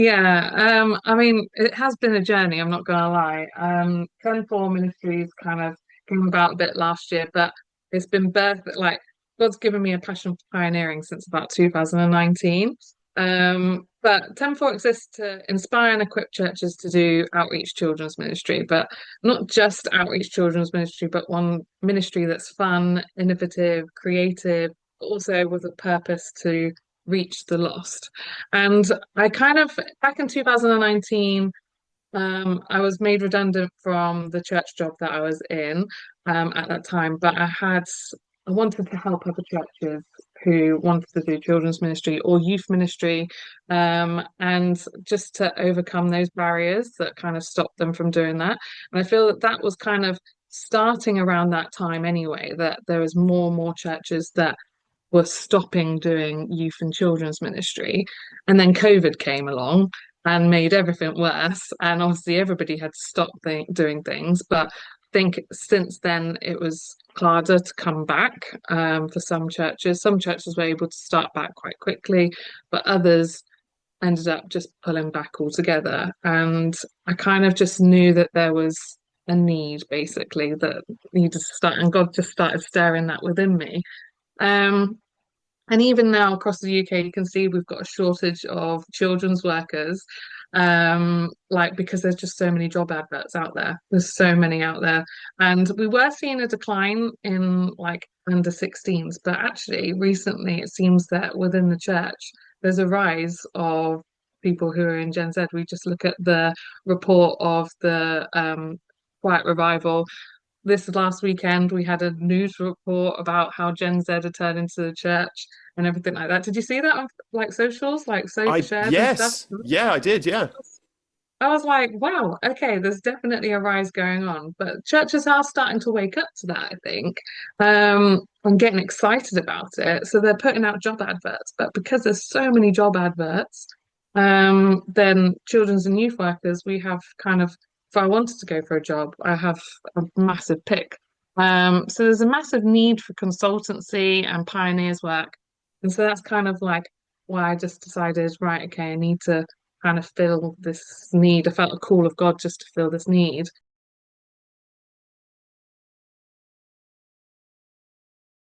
Yeah, I mean, it has been a journey, I'm not gonna lie. Four Ministries kind of came about a bit last year, but it's been birthed like God's given me a passion for pioneering since about 2019. But TenFour exists to inspire and equip churches to do outreach children's ministry, but not just outreach children's ministry, but one ministry that's fun, innovative, creative, also with a purpose to reach the lost. And I kind of, back in 2019, I was made redundant from the church job that I was in at that time, but I wanted to help other churches who wanted to do children's ministry or youth ministry, and just to overcome those barriers that kind of stopped them from doing that. And I feel that that was kind of starting around that time anyway, that there was more and more churches that were stopping doing youth and children's ministry. And then COVID came along and made everything worse. And obviously, everybody had to stop doing things. But I think since then, it was harder to come back for some churches. Some churches were able to start back quite quickly, but others ended up just pulling back altogether. And I kind of just knew that there was a need basically that needed to start, and God just started stirring that within me. Um, and even now across the UK, you can see we've got a shortage of children's workers, like because there's just so many job adverts out there. There's so many out there. And we were seeing a decline in like under 16s, but actually recently it seems that within the church, there's a rise of people who are in Gen Z. We just look at the report of the Quiet Revival this last weekend. We had a news report about how Gen Z had turned into the church and everything like that. Did you see that on like socials, like so I shared and stuff? yes, yeah, I did, yeah. I was like, wow, okay, there's definitely a rise going on, but churches are starting to wake up to that, I think, and getting excited about it. So they're putting out job adverts, but because there's so many job adverts, then children's and youth workers, we have kind of, if I wanted to go for a job, I have a massive pick. So there's a massive need for consultancy and pioneers work. And so that's kind of like why I just decided, right, okay, I need to kind of fill this need. I felt a call of God just to fill this need.